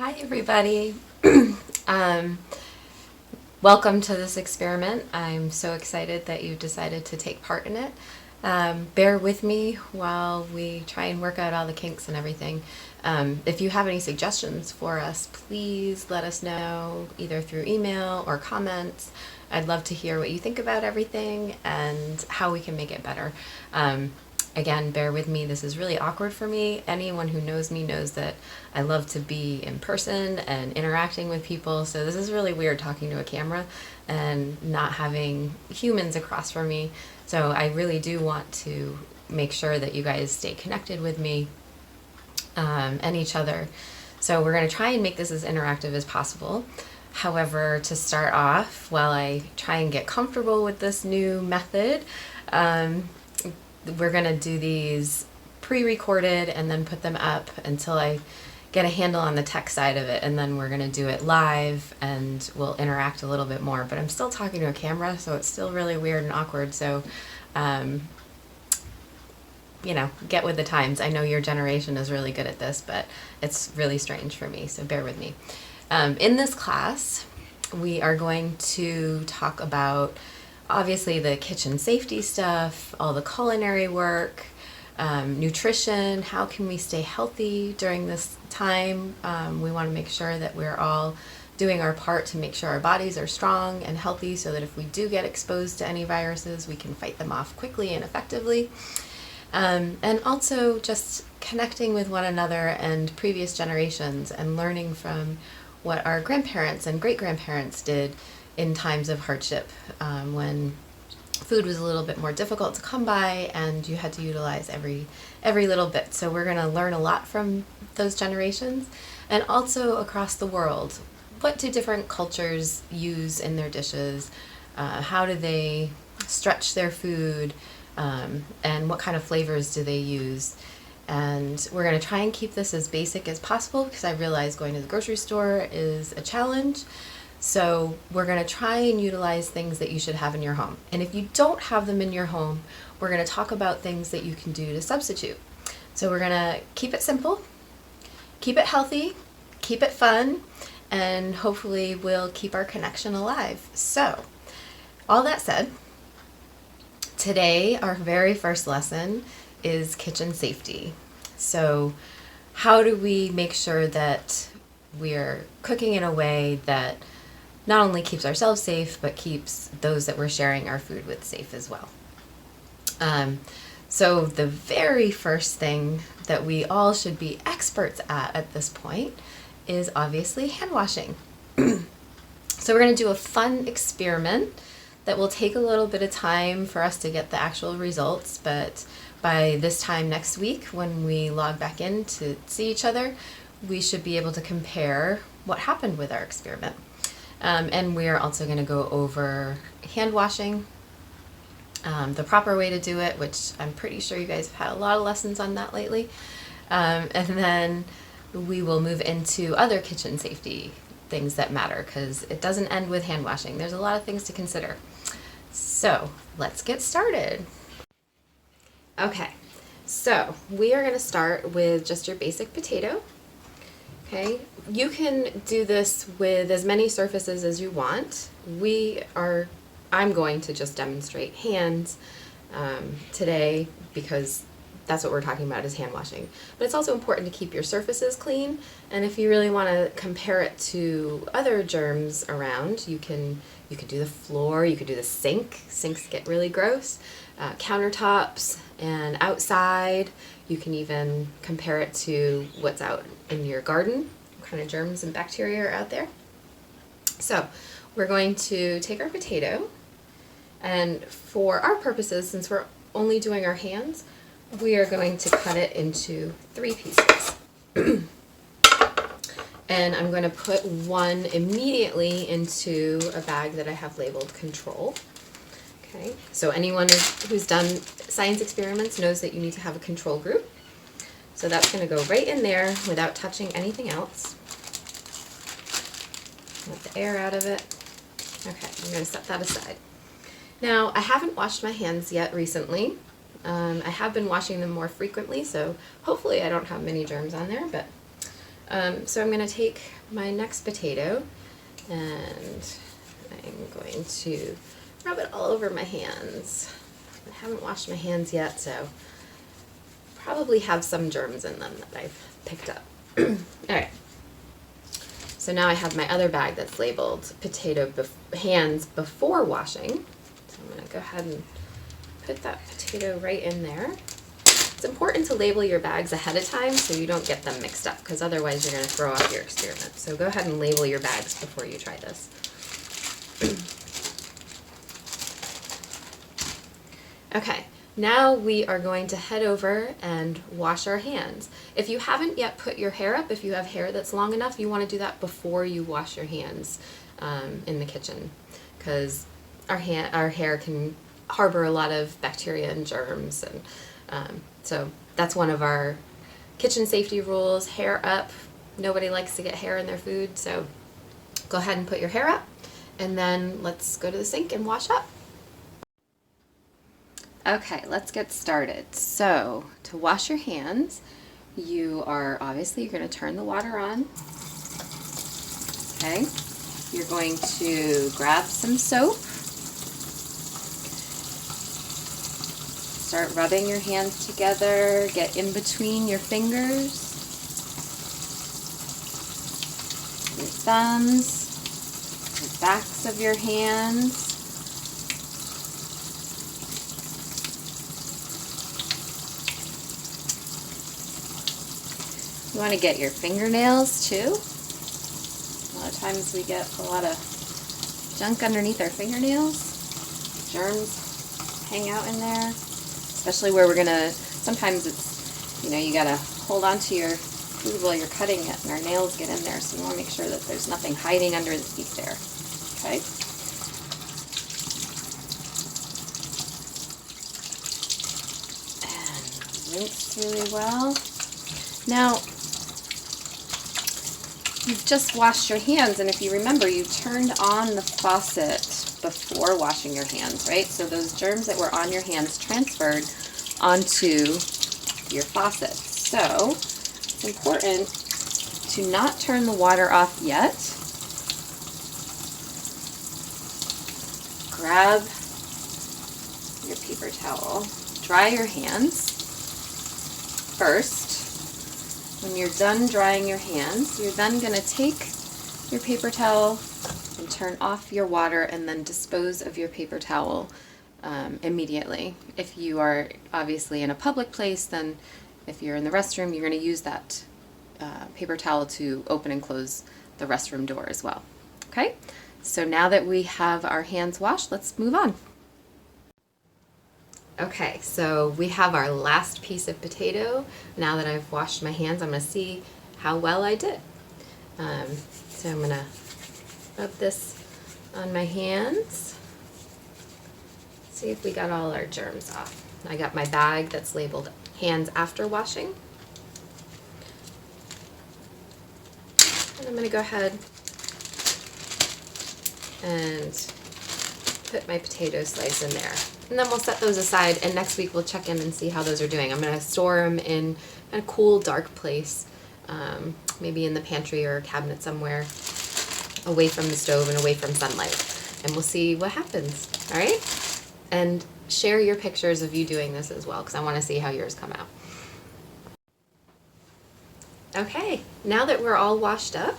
Hi everybody. um, Welcome to this experiment. I'm so excited that you decided to take part in it. Bear with me while we try and work out all the kinks and everything. If you have any suggestions for us, please let us know either through email or comments. I'd love to hear what you think about everything and how we can make it better. Again, bear with me. This is really awkward for me. Anyone who knows me knows that I love to be in person and interacting with people. So this is really weird talking to a camera and not having humans across from me. So I really do want to make sure that you guys stay connected with me and each other. So we're going to try and make this as interactive as possible. However, to start off, while I try and get comfortable with this new method, we're going to do these pre-recorded and then put them up until I get a handle on the tech side of it, and then we're going to do it live and we'll interact a little bit more. But I'm still talking to a camera, so it's still really weird and awkward. So, get with the times. I know your generation is really good at this, but it's really strange for me, so bear with me. In this class, we are going to talk about obviously the kitchen safety stuff, all the culinary work, nutrition, how can we stay healthy during this time. We want to make sure that we're all doing our part to make sure our bodies are strong and healthy so that if we do get exposed to any viruses, we can fight them off quickly and effectively. And also just connecting with one another and previous generations and learning from what our grandparents and great-grandparents did in times of hardship, when food was a little bit more difficult to come by and you had to utilize every little bit. So we're going to learn a lot from those generations, and also across the world. What do different cultures use in their dishes? How do they stretch their food? And what kind of flavors do they use? And we're going to try and keep this as basic as possible because I realize going to the grocery store is a challenge. So we're going to try and utilize things that you should have in your home. And if you don't have them in your home, we're going to talk about things that you can do to substitute. So we're going to keep it simple, keep it healthy, keep it fun, and hopefully we'll keep our connection alive. So, all that said, today our very first lesson is kitchen safety. So how do we make sure that we're cooking in a way that not only keeps ourselves safe, but keeps those that we're sharing our food with safe as well? So the very first thing that we all should be experts at this point is obviously hand washing. So we're going to do a fun experiment that will take a little bit of time for us to get the actual results, but by this time next week when we log back in to see each other, we should be able to compare what happened with our experiment. And we're also going to go over hand washing, the proper way to do it, which I'm pretty sure you guys have had a lot of lessons on that lately. And then we will move into other kitchen safety things that matter, because it doesn't end with hand washing. There's a lot of things to consider. So let's get started. Okay, so we are going to start with just your basic potato. Okay, you can do this with as many surfaces as you want. I'm going to just demonstrate hands today because that's what we're talking about, is hand washing. But it's also important to keep your surfaces clean, and if you really want to compare it to other germs around, you can do the floor, you could do the sink. Sinks get really gross. Countertops and outside. You can even compare it to what's out in your garden, what kind of germs and bacteria are out there. So we're going to take our potato, and for our purposes, since we're only doing our hands, we are going to cut it into 3 pieces. And I'm going to put one immediately into a bag that I have labeled control. Okay, so anyone who's done science experiments knows that you need to have a control group. So that's going to go right in there without touching anything else. Let the air out of it. Okay, I'm going to set that aside. Now, I haven't washed my hands yet recently. I have been washing them more frequently, so hopefully I don't have many germs on there, but So I'm going to take my next potato and I'm going to rub it all over my hands. I haven't washed my hands yet, so probably have some germs in them that I've picked up. Alright, so now I have my other bag that's labeled potato hands before washing. So I'm going to go ahead and put that potato right in there. It's important to label your bags ahead of time so you don't get them mixed up, because otherwise you're going to throw out your experiment. So go ahead and label your bags before you try this. Okay, now we are going to head over and wash our hands. If you haven't yet put your hair up, if you have hair that's long enough, you want to do that before you wash your hands in the kitchen, because our hair can harbor a lot of bacteria and germs, and so that's one of our kitchen safety rules. Hair up. Nobody likes to get hair in their food, so go ahead and put your hair up, and then let's go to the sink and wash up. Okay, let's get started. So to wash your hands, you're going to turn the water on. Okay, you're going to grab some soap. Start rubbing your hands together, get in between your fingers, your thumbs, the backs of your hands. You want to get your fingernails too. A lot of times we get a lot of junk underneath our fingernails. Germs hang out in there, especially where we're gonna, sometimes it's, you gotta hold on to your food while you're cutting it and our nails get in there, so you want to make sure that there's nothing hiding underneath there. Okay? And rinse really well. Now, you've just washed your hands, and if you remember, you turned on the faucet before washing your hands, right? So those germs that were on your hands transferred onto your faucet. So it's important to not turn the water off yet. Grab your paper towel, dry your hands first. When you're done drying your hands, you're then going to take your paper towel and turn off your water and then dispose of your paper towel immediately. If you are obviously in a public place, then if you're in the restroom, you're going to use that paper towel to open and close the restroom door as well. Okay, so now that we have our hands washed, let's move on. Okay, so we have our last piece of potato. Now that I've washed my hands, I'm going to see how well I did. So I'm going to rub this on my hands. See if we got all our germs off. I got my bag that's labeled hands after washing. And I'm going to go ahead and put my potato slice in there. And then we'll set those aside, and next week we'll check in and see how those are doing. I'm going to store them in a cool, dark place, maybe in the pantry or a cabinet somewhere, away from the stove and away from sunlight. And we'll see what happens, all right? And share your pictures of you doing this as well, because I want to see how yours come out. Okay, now that we're all washed up,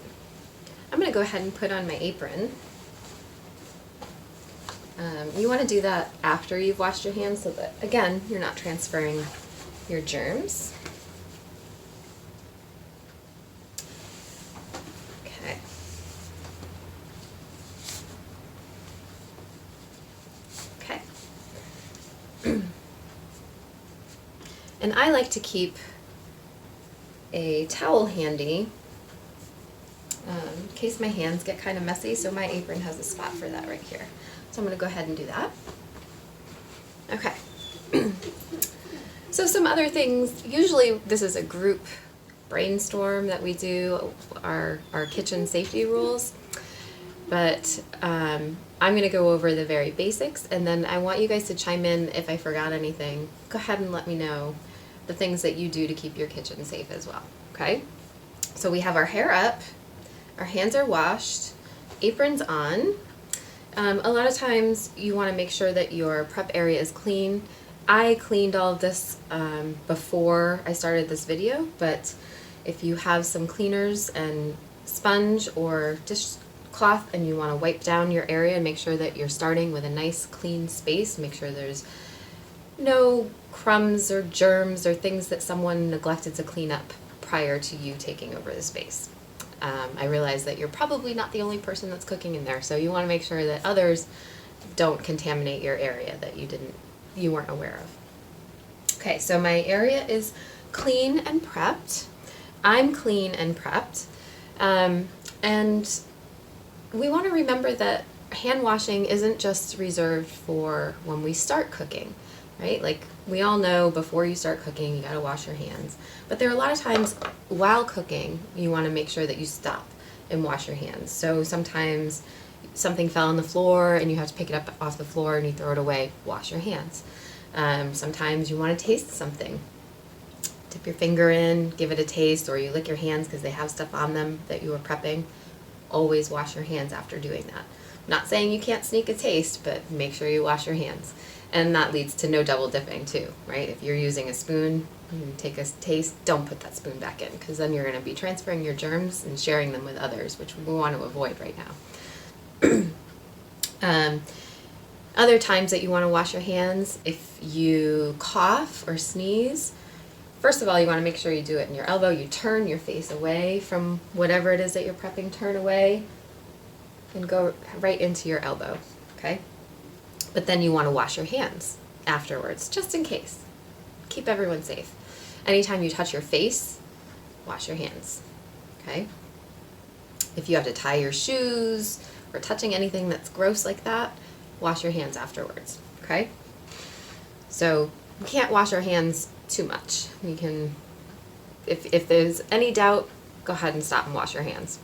I'm going to go ahead and put on my apron. You want to do that after you've washed your hands so that, again, you're not transferring your germs. Okay. Okay. And I like to keep a towel handy in case my hands get kind of messy, so my apron has a spot for that right here. So I'm going to go ahead and do that. Okay. So some other things, usually this is a group brainstorm that we do, our kitchen safety rules, but I'm going to go over the very basics, and then I want you guys to chime in if I forgot anything. Go ahead and let me know the things that you do to keep your kitchen safe as well, okay? So we have our hair up, our hands are washed, aprons on. A lot of times you want to make sure that your prep area is clean. I cleaned all of this before I started this video, but if you have some cleaners and sponge or dishcloth and you want to wipe down your area and make sure that you're starting with a nice clean space, make sure there's no crumbs or germs or things that someone neglected to clean up prior to you taking over the space. I realize that you're probably not the only person that's cooking in there, so you want to make sure that others don't contaminate your area that you weren't aware of. Okay, so my area is clean and prepped. I'm clean and prepped. And we want to remember that hand washing isn't just reserved for when we start cooking, right? Like we all know before you start cooking, you got to wash your hands. But there are a lot of times while cooking, you want to make sure that you stop and wash your hands. So sometimes something fell on the floor and you have to pick it up off the floor and you throw it away, wash your hands. Sometimes you want to taste something. Dip your finger in, give it a taste, or you lick your hands because they have stuff on them that you were prepping. Always wash your hands after doing that. I'm not saying you can't sneak a taste, but make sure you wash your hands. And that leads to no double dipping too, right? If you're using a spoon, you take a taste, don't put that spoon back in, because then you're going to be transferring your germs and sharing them with others, which we want to avoid right now. Other times that you want to wash your hands, if you cough or sneeze, first of all, you want to make sure you do it in your elbow. You turn your face away from whatever it is that you're prepping, turn away and go right into your elbow, okay? But then you want to wash your hands afterwards, just in case. Keep everyone safe. Anytime you touch your face, wash your hands, okay? If you have to tie your shoes or touching anything that's gross like that, wash your hands afterwards, okay? So we can't wash our hands too much. You can, if there's any doubt, go ahead and stop and wash your hands.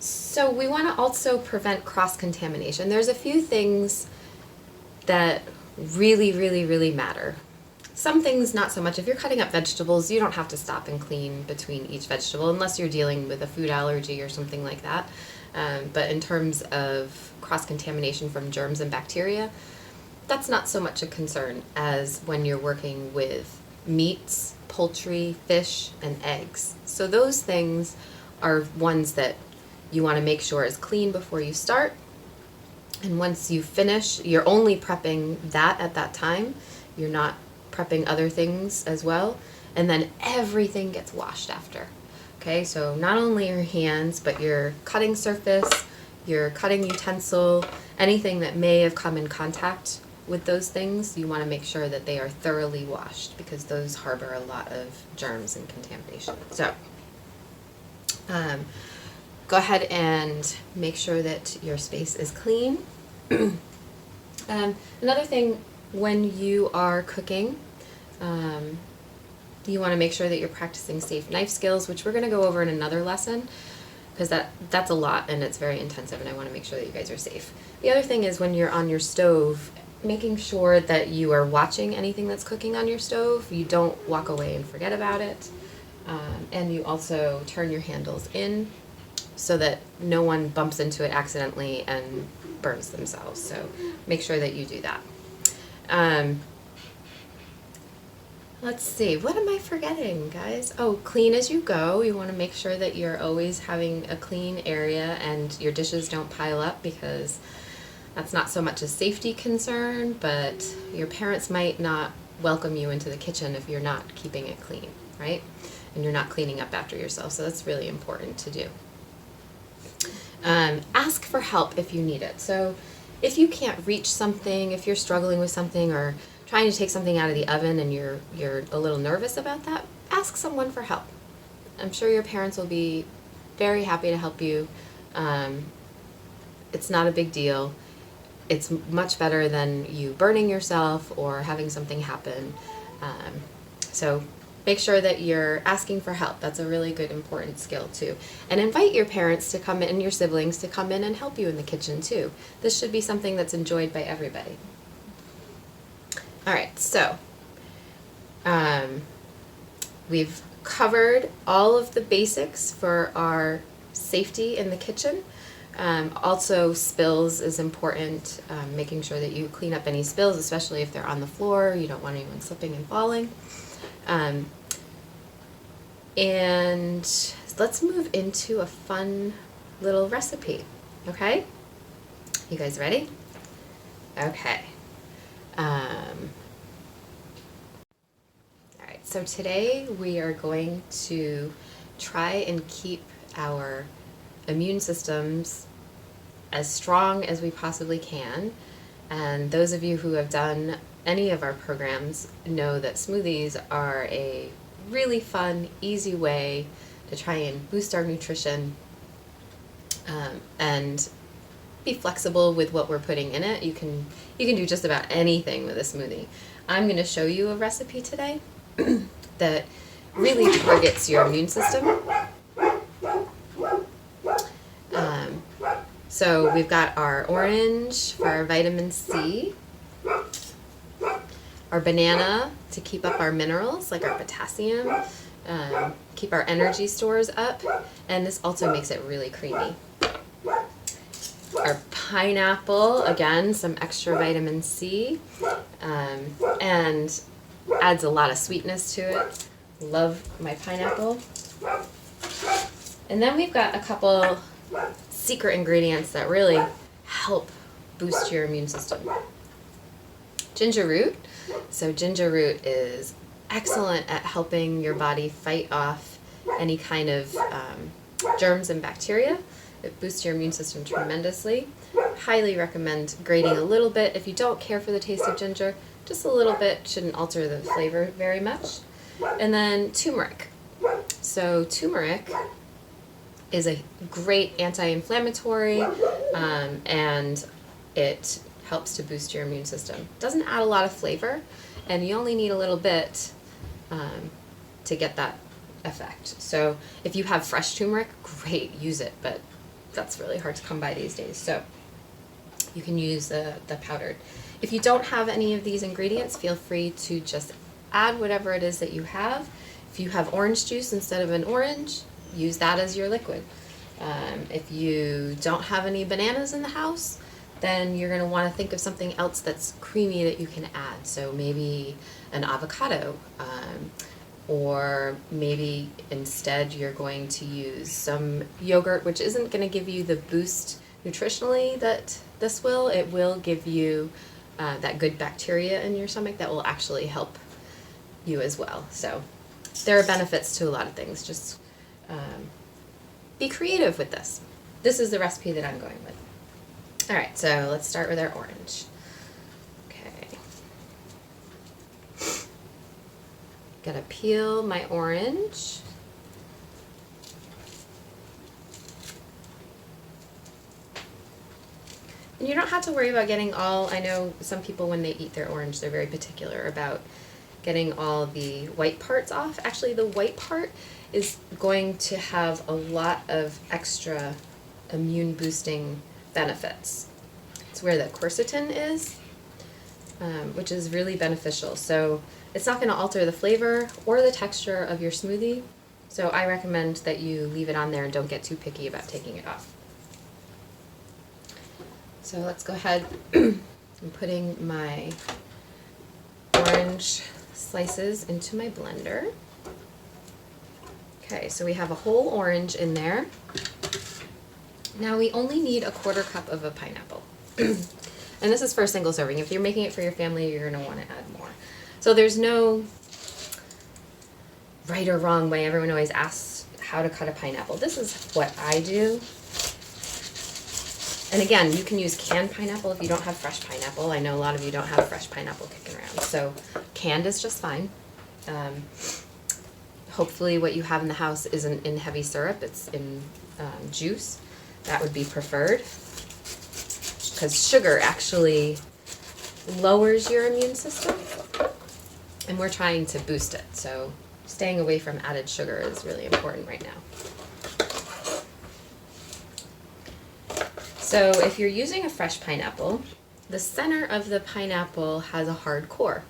So we want to also prevent cross-contamination. There's a few things that really, really, really matter. Some things not so much. If you're cutting up vegetables, you don't have to stop and clean between each vegetable unless you're dealing with a food allergy or something like that. But in terms of cross-contamination from germs and bacteria, that's not so much a concern as when you're working with meats, poultry, fish, and eggs. So those things are ones that you want to make sure is clean before you start. And once you finish, you're only prepping that at that time. You're not prepping other things as well. And then everything gets washed after. Okay, so not only your hands, but your cutting surface, your cutting utensil, anything that may have come in contact with those things, you want to make sure that they are thoroughly washed because those harbor a lot of germs and contamination. So go ahead and make sure that your space is clean. Another thing, when you are cooking, you want to make sure that you're practicing safe knife skills, which we're going to go over in another lesson because that's a lot and it's very intensive and I want to make sure that you guys are safe. The other thing is when you're on your stove, making sure that you are watching anything that's cooking on your stove. You don't walk away and forget about it. And you also turn your handles in so that no one bumps into it accidentally and burns themselves. So make sure that you do that. Let's see, what am I forgetting, guys? Oh, clean as you go. You want to make sure that you're always having a clean area and your dishes don't pile up because that's not so much a safety concern, but your parents might not welcome you into the kitchen if you're not keeping it clean, right? And you're not cleaning up after yourself, so that's really important to do. Ask for help if you need it. So if you can't reach something, if you're struggling with something or trying to take something out of the oven and you're a little nervous about that, ask someone for help. I'm sure your parents will be very happy to help you. It's not a big deal. It's much better than you burning yourself or having something happen. So make sure that you're asking for help. That's a really good, important skill too. And invite your parents to come in and your siblings to come in and help you in the kitchen too. This should be something that's enjoyed by everybody. All right, so We've covered all of the basics for our safety in the kitchen. Also, spills is important, making sure that you clean up any spills, especially if they're on the floor. You don't want anyone slipping and falling. And let's move into a fun little recipe, okay? You guys ready? Okay. All right, so today we are going to try and keep our immune systems as strong as we possibly can. And those of you who have done any of our programs know that smoothies are a really fun, easy way to try and boost our nutrition and be flexible with what we're putting in it. You can do just about anything with a smoothie. I'm going to show you a recipe today that really targets your immune system. So we've got our orange for our vitamin C, our banana to keep up our minerals like our potassium, keep our energy stores up, and this also makes it really creamy. Our pineapple, again, some extra vitamin C, and adds a lot of sweetness to it. Love my pineapple. And then we've got a couple secret ingredients that really help boost your immune system. Ginger root. So ginger root is excellent at helping your body fight off any kind of germs and bacteria. It boosts your immune system tremendously. Highly recommend grating a little bit. If you don't care for the taste of ginger, just a little bit, shouldn't alter the flavor very much. And then turmeric. So turmeric is a great anti-inflammatory, and it helps to boost your immune system. Doesn't add a lot of flavor, and you only need a little bit to get that effect. So if you have fresh turmeric, great, use it, but that's really hard to come by these days. So you can use the powdered. If you don't have any of these ingredients, feel free to just add whatever it is that you have. If you have orange juice instead of an orange, use that as your liquid. If you don't have any bananas in the house, then you're going to want to think of something else that's creamy that you can add. So maybe an avocado, or maybe instead you're going to use some yogurt, which isn't going to give you the boost nutritionally that this will. It will give you that good bacteria in your stomach that will actually help you as well. So there are benefits to a lot of things. Just be creative with this. This is the recipe that I'm going with. All right, so let's start with our orange. Okay. Gotta peel my orange. And you don't have to worry about getting all, I know some people when they eat their orange, they're very particular about getting all the white parts off. Actually, the white part is going to have a lot of extra immune boosting benefits. It's where the quercetin is, which is really beneficial. So it's not going to alter the flavor or the texture of your smoothie. So I recommend that you leave it on there and don't get too picky about taking it off. So let's go ahead. I'm putting my orange slices into my blender. Okay, so we have a whole orange in there. Now we only need a 1/4 cup of a pineapple. And this is for a single serving. If you're making it for your family, you're going to want to add more. So there's no right or wrong way. Everyone always asks how to cut a pineapple. This is what I do. And again, you can use canned pineapple if you don't have fresh pineapple. I know a lot of you don't have fresh pineapple kicking around. So canned is just fine. Hopefully what you have in the house isn't in heavy syrup, it's in juice. That would be preferred, because sugar actually lowers your immune system, and we're trying to boost it. So staying away from added sugar is really important right now. So if you're using a fresh pineapple, the center of the pineapple has a hard core.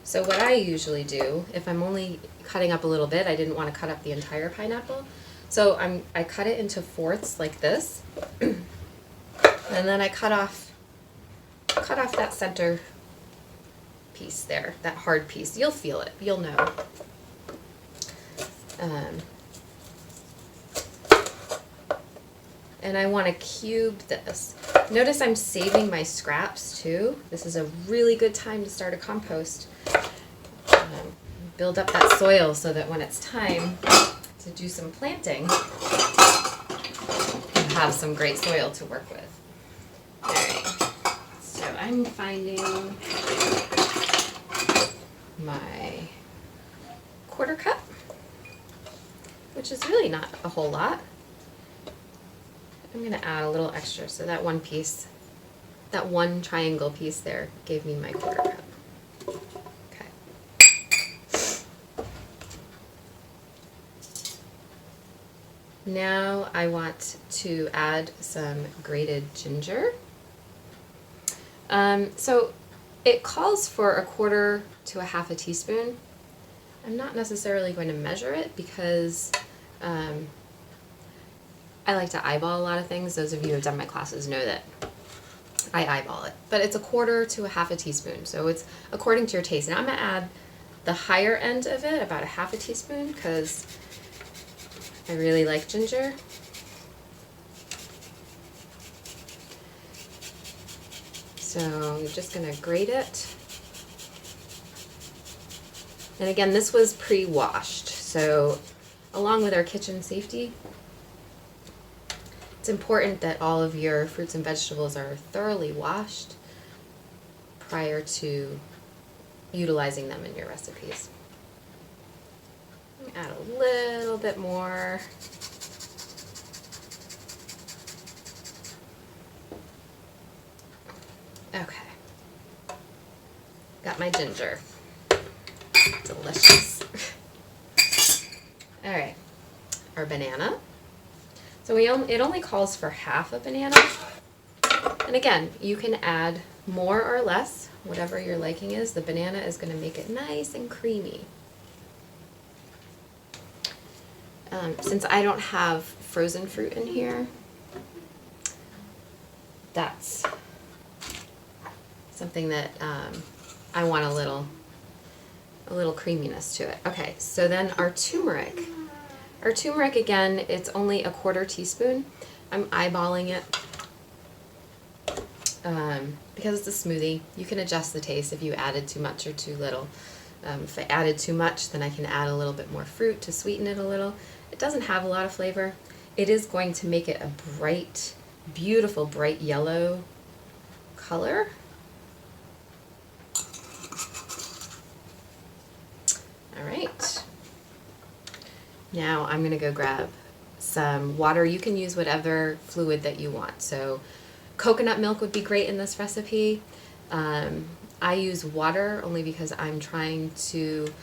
So what I usually do, if I'm only cutting up a little bit, I didn't want to cut up the entire pineapple, so I cut it into fourths like this, and then I cut off that center piece there, that hard piece. You'll feel it. You'll know. And I want to cube this. Notice I'm saving my scraps too. This is a really good time to start a compost. Build up that soil so that when it's time to do some planting, you have some great soil to work with. All right, so I'm finding my 1/4 cup, which is really not a whole lot. I'm going to add a little extra, so that one piece, that one triangle piece there gave me my 1/4 cup. Okay. Now I want to add some grated ginger. So it calls for 1/4 to 1/2 teaspoon. I'm not necessarily going to measure it because I like to eyeball a lot of things. Those of you who have done my classes know that I eyeball it. But it's 1/4 to 1/2 teaspoon, so it's according to your taste. Now I'm going to add the higher end of it, about 1/2 teaspoon, because I really like ginger. So you're just going to grate it. And again, this was pre-washed, so along with our kitchen safety, it's important that all of your fruits and vegetables are thoroughly washed prior to utilizing them in your recipes. Add a little bit more. Okay. Got my ginger. Delicious. All right, our banana. So it only calls for 1/2 banana. And again, you can add more or less, whatever your liking is. The banana is going to make it nice and creamy. Since I don't have frozen fruit in here, that's something that I want a little creaminess to it. Okay, so then our turmeric. Our turmeric, again, it's only 1/4 teaspoon. I'm eyeballing it because it's a smoothie. You can adjust the taste if you added too much or too little. If I added too much, then I can add a little bit more fruit to sweeten it a little. It doesn't have a lot of flavor. It is going to make it a bright, beautiful, bright yellow color. All right. Now I'm going to go grab some water. You can use whatever fluid that you want. So coconut milk would be great in this recipe. I use water only because I'm trying to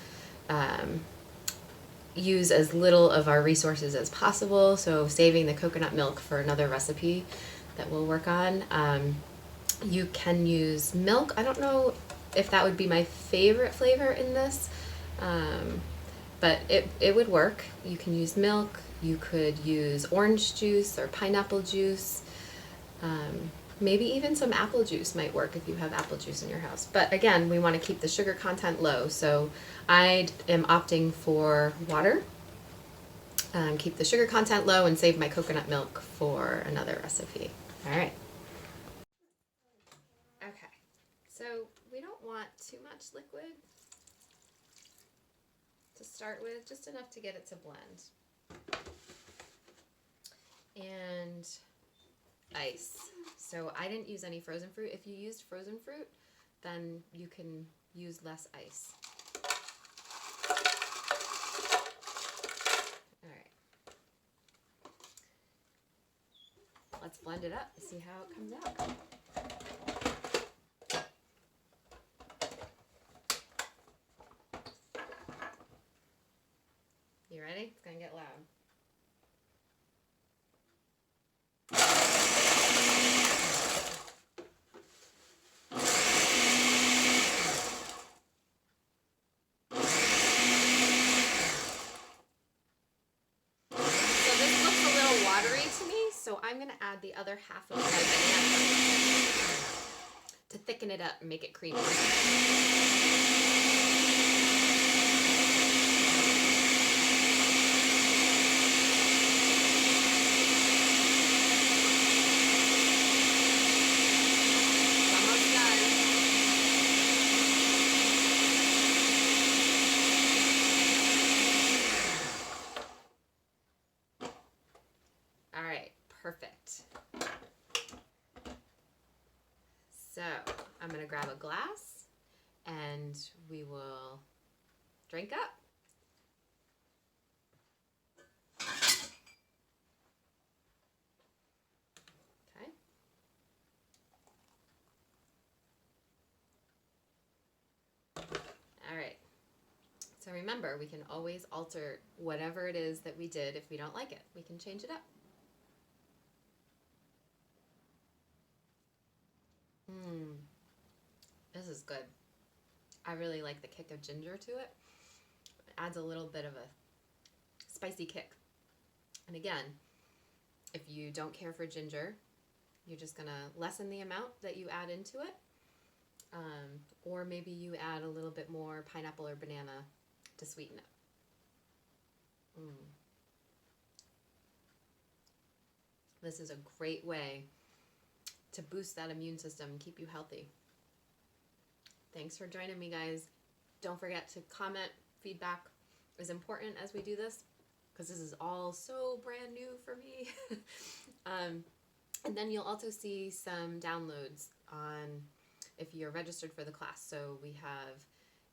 use as little of our resources as possible, so saving the coconut milk for another recipe that we'll work on. You can use milk. I don't know if that would be my favorite flavor in this, but it would work. You can use milk, you could use orange juice or pineapple juice, maybe even some apple juice might work if you have apple juice in your house. But again, we want to keep the sugar content low, so I am opting for water, keep the sugar content low, and save my coconut milk for another recipe. All right. Okay, so we don't want too much liquid to start with, just enough to get it to blend. And ice. So I didn't use any frozen fruit. If you used frozen fruit, then you can use less ice. All right. Let's blend it up and see how it comes out. You ready? It's gonna get loud. I'm going to add the other half of my banana to thicken it up and make it creamy. All right, perfect. So I'm gonna grab a glass and we will drink up. Okay. All right. So remember, we can always alter whatever it is that we did if we don't like it. We can change it up. This is good. I really like the kick of ginger to it. It adds a little bit of a spicy kick. And again, if you don't care for ginger, you're just gonna lessen the amount that you add into it. Or maybe you add a little bit more pineapple or banana to sweeten it. This is a great way to boost that immune system and keep you healthy. Thanks for joining me, guys. Don't forget to comment. Feedback is important as we do this because this is all so brand new for me. And then you'll also see some downloads on if you're registered for the class. So we have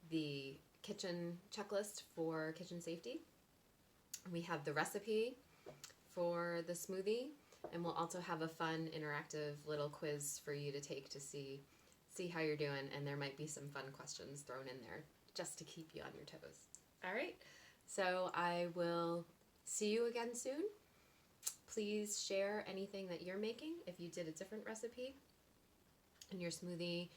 the kitchen checklist for kitchen safety. We have the recipe for the smoothie, and we'll also have a fun interactive little quiz for you to take to see how you're doing, and there might be some fun questions thrown in there just to keep you on your toes. All right, so I will see you again soon. Please share anything that you're making if you did a different recipe and your smoothie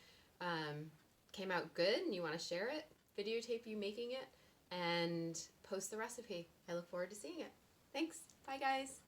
came out good and you want to share it. Videotape you making it and post the recipe. I look forward to seeing it. Thanks. Bye, guys.